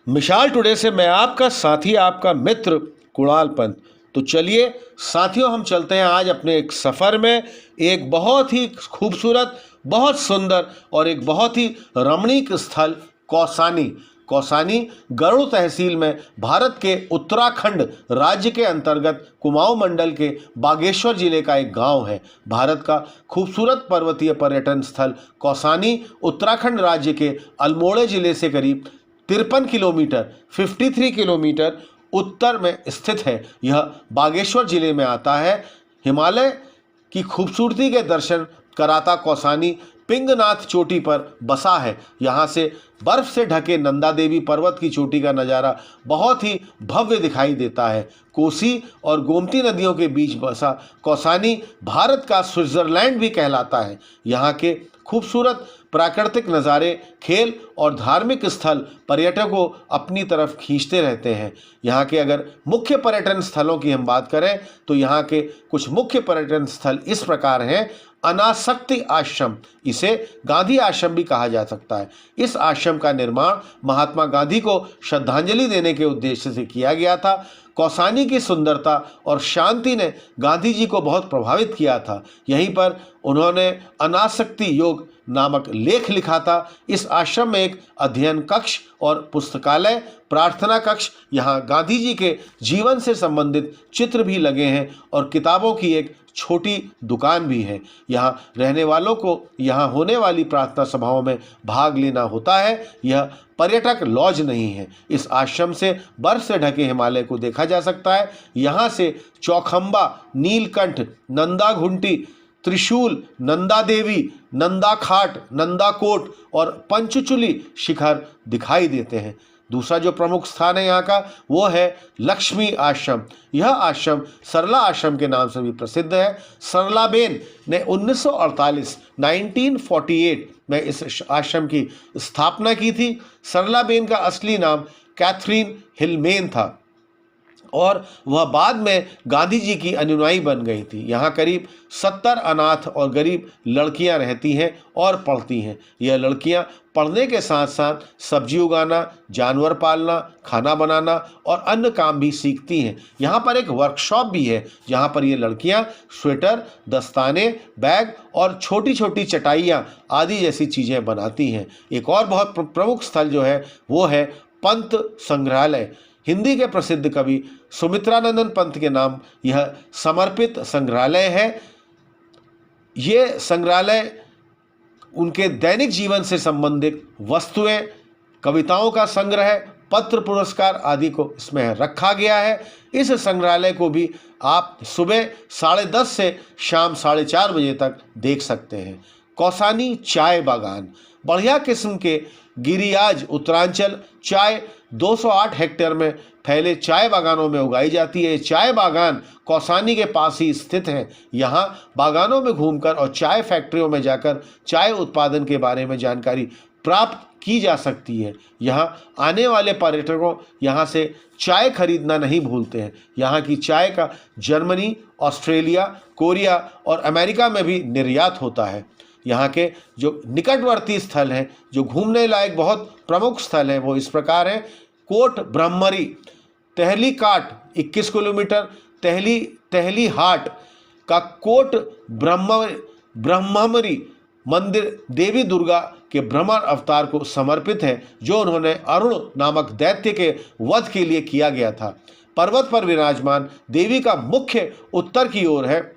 मिशाल today से मैं आपका साथी, आपका मित्र कुणाल पंत। तो चलिए साथियों, हम चलते हैं आज अपने एक सफ़र में एक बहुत ही खूबसूरत, बहुत सुंदर और एक बहुत ही रमणीक स्थल कौसानी। कौसानी गरुड़ तहसील में भारत के उत्तराखंड राज्य के अंतर्गत कुमाऊं मंडल के बागेश्वर जिले का एक गांव है। भारत का खूबसूरत पर्वतीय पर्यटन स्थल कौसानी उत्तराखंड राज्य के अल्मोड़े जिले से करीब 53 किलोमीटर 53 किलोमीटर उत्तर में स्थित है। यह बागेश्वर जिले में आता है। हिमालय की खूबसूरती के दर्शन कराता कौसानी पिंगनाथ चोटी पर बसा है। यहाँ से बर्फ से ढके नंदा देवी पर्वत की चोटी का नज़ारा बहुत ही भव्य दिखाई देता है। कोसी और गोमती नदियों के बीच बसा कौसानी भारत का स्विट्जरलैंड भी कहलाता है। यहाँ के खूबसूरत प्राकृतिक नज़ारे, खेल और धार्मिक स्थल पर्यटकों को अपनी तरफ खींचते रहते हैं। यहाँ के अगर मुख्य पर्यटन स्थलों की हम बात करें तो यहाँ के कुछ मुख्य पर्यटन स्थल इस प्रकार हैं। अनासक्ति आश्रम, इसे गांधी आश्रम भी कहा जा सकता है। इस आश्रम का निर्माण महात्मा गांधी को श्रद्धांजलि देने के उद्देश्य से किया गया था। कौसानी की सुंदरता और शांति ने गांधी जी को बहुत प्रभावित किया था। यहीं पर उन्होंने अनासक्ति योग नामक लेख लिखा था। इस आश्रम में एक अध्ययन कक्ष और पुस्तकालय, प्रार्थना कक्ष, यहाँ गांधी जी के जीवन से संबंधित चित्र भी लगे हैं और किताबों की एक छोटी दुकान भी है। यहाँ रहने वालों को यहाँ होने वाली प्रार्थना सभाओं में भाग लेना होता है। यह पर्यटक लॉज नहीं है। इस आश्रम से बर्फ से ढके हिमालय को देखा जा सकता है। यहाँ से चौखंबा, नीलकंठ, नंदा घुंटी, त्रिशूल, नंदा देवी, नंदा खाट, नंदा कोट और पंचचूली शिखर दिखाई देते हैं। दूसरा जो प्रमुख स्थान है यहाँ का वो है लक्ष्मी आश्रम। यह आश्रम सरला आश्रम के नाम से भी प्रसिद्ध है। सरलाबेन ने 1948 में इस आश्रम की स्थापना की थी। सरलाबेन का असली नाम कैथरीन हिलमेन था और वह बाद में गांधी जी की अनुयायी बन गई थी। यहाँ करीब 70 अनाथ और गरीब लड़कियाँ रहती हैं और पढ़ती हैं। यह लड़कियाँ पढ़ने के साथ साथ सब्जी उगाना, जानवर पालना, खाना बनाना और अन्य काम भी सीखती हैं। यहाँ पर एक वर्कशॉप भी है जहाँ पर ये लड़कियाँ स्वेटर, दस्ताने, बैग और छोटी छोटी चटाइयाँ आदि जैसी चीज़ें बनाती हैं। एक और बहुत प्रमुख स्थल जो है वो है पंत संग्रहालय। हिंदी के प्रसिद्ध कवि सुमित्रानंदन पंत के नाम यह समर्पित संग्रहालय है। ये संग्रहालय उनके दैनिक जीवन से संबंधित वस्तुएं, कविताओं का संग्रह, पत्र, पुरस्कार आदि को इसमें रखा गया है। इस संग्रहालय को भी आप सुबह 10:30 से शाम 4:30 बजे तक देख सकते हैं। कौसानी चाय बागान, बढ़िया किस्म के गिरियाज उत्तरांचल चाय 208 हेक्टेयर में फैले चाय बागानों में उगाई जाती है। चाय बागान कौसानी के पास ही स्थित हैं। यहाँ बागानों में घूमकर और चाय फैक्ट्रियों में जाकर चाय उत्पादन के बारे में जानकारी प्राप्त की जा सकती है। यहाँ आने वाले पर्यटकों यहाँ से चाय खरीदना नहीं भूलते हैं। यहाँ की चाय का जर्मनी, ऑस्ट्रेलिया, कोरिया और अमेरिका में भी निर्यात होता है। यहाँ के जो निकटवर्ती स्थल हैं, जो घूमने लायक बहुत प्रमुख स्थल हैं, वो इस प्रकार हैं। कोट ब्रह्मरी, तहली काट 21 किलोमीटर, तहली हाट का कोट ब्रह्मरी मंदिर देवी दुर्गा के भ्रमर अवतार को समर्पित है, जो उन्होंने अरुण नामक दैत्य के वध के लिए किया गया था। पर्वत पर विराजमान देवी का मुख्य उत्तर की ओर है।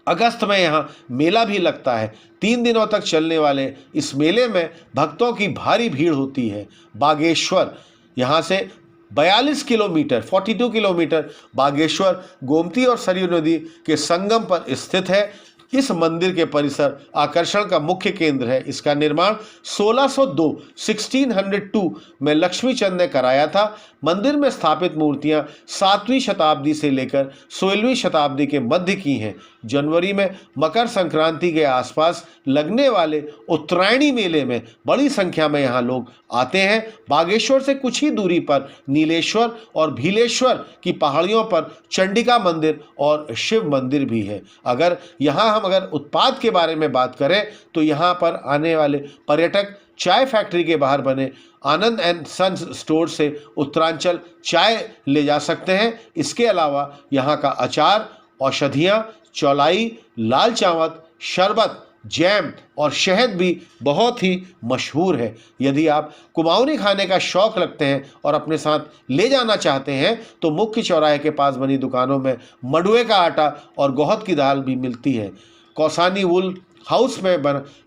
अगस्त में यहाँ मेला भी लगता है। 3 दिनों तक चलने वाले इस मेले में भक्तों की भारी भीड़ होती है। बागेश्वर, यहाँ से 42 किलोमीटर बागेश्वर गोमती और सरयू नदी के संगम पर स्थित है। इस मंदिर के परिसर आकर्षण का मुख्य केंद्र है। इसका निर्माण 1602 में लक्ष्मीचंद ने कराया था। मंदिर में स्थापित मूर्तियां 7वीं शताब्दी से लेकर 16वीं शताब्दी के मध्य की हैं। जनवरी में मकर संक्रांति के आसपास लगने वाले उत्तरायणी मेले में बड़ी संख्या में यहाँ लोग आते हैं। बागेश्वर से कुछ ही दूरी पर नीलेश्वर और भीलेश्वर की पहाड़ियों पर चंडिका मंदिर और शिव मंदिर भी है। अगर उत्पाद के बारे में बात करें तो यहाँ पर आने वाले पर्यटक चाय फैक्ट्री के बाहर बने आनंद एंड सन्स स्टोर से उत्तरांचल चाय ले जा सकते हैं। इसके अलावा यहाँ का अचार, औषधियाँ, चौलाई, लाल चावत, शरबत, जैम और शहद भी बहुत ही मशहूर है। यदि आप कुमाऊनी खाने का शौक रखते हैं और अपने साथ ले जाना चाहते हैं तो मुख्य चौराहे के पास बनी दुकानों में मंडुए का आटा और गोहद की दाल भी मिलती है। कौसानी वुल हाउस में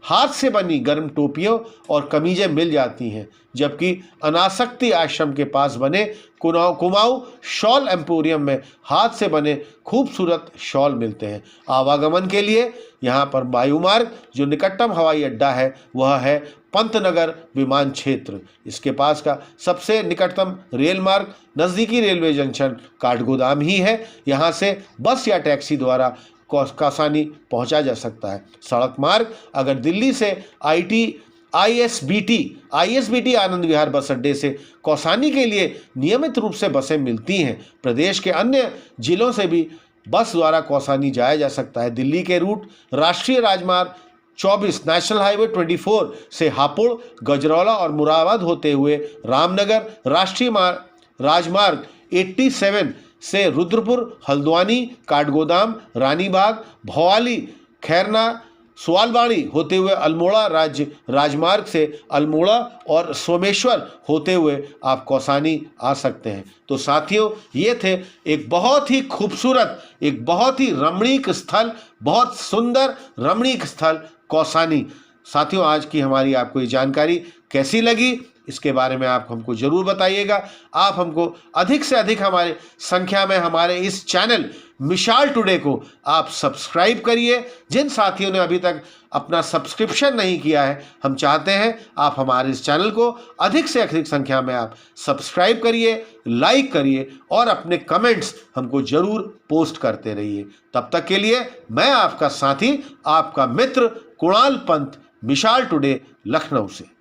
हाथ से बनी गर्म टोपियों और कमीजें मिल जाती हैं, जबकि अनासक्ति आश्रम के पास बने कुमाऊं शॉल एम्पोरियम में हाथ से बने खूबसूरत शॉल मिलते हैं। आवागमन के लिए यहाँ पर वायुमार्ग, जो निकटतम हवाई अड्डा है वह है पंतनगर विमान क्षेत्र। इसके पास का सबसे निकटतम रेल मार्ग नज़दीकी रेलवे जंक्शन काठगोदाम ही है। यहाँ से बस या टैक्सी द्वारा कौसानी पहुंचा जा सकता है। सड़क मार्ग अगर दिल्ली से आईएसबीटी आनंद विहार बस अड्डे से कौसानी के लिए नियमित रूप से बसें मिलती हैं। प्रदेश के अन्य जिलों से भी बस द्वारा कौसानी जाया जा सकता है। दिल्ली के रूट राष्ट्रीय राजमार्ग 24 नेशनल हाईवे 24 से हापुड़, गजरौला और मुरादाबाद होते हुए रामनगर, राष्ट्रीय राजमार्ग 87 से रुद्रपुर, हल्द्वानी, काठगोदाम, रानीबाग, भवाली, खैरना, सुआलबाड़ी होते हुए अल्मोड़ा राजमार्ग से अल्मोड़ा और सोमेश्वर होते हुए आप कौसानी आ सकते हैं। तो साथियों, ये थे एक बहुत ही खूबसूरत, एक बहुत ही रमणीक स्थल, बहुत सुंदर रमणीक स्थल कौसानी। साथियों, आज की हमारी आपको ये जानकारी कैसी लगी इसके बारे में आप हमको ज़रूर बताइएगा। आप हमको अधिक से अधिक हमारे संख्या में हमारे इस चैनल मिसाल टुडे को आप सब्सक्राइब करिए। जिन साथियों ने अभी तक अपना सब्सक्रिप्शन नहीं किया है, हम चाहते हैं आप हमारे इस चैनल को अधिक से अधिक संख्या में आप सब्सक्राइब करिए, लाइक करिए और अपने कमेंट्स हमको ज़रूर पोस्ट करते रहिए। तब तक के लिए मैं आपका साथी, आपका मित्र कुणाल पंत, मिसाल टुडे, लखनऊ से।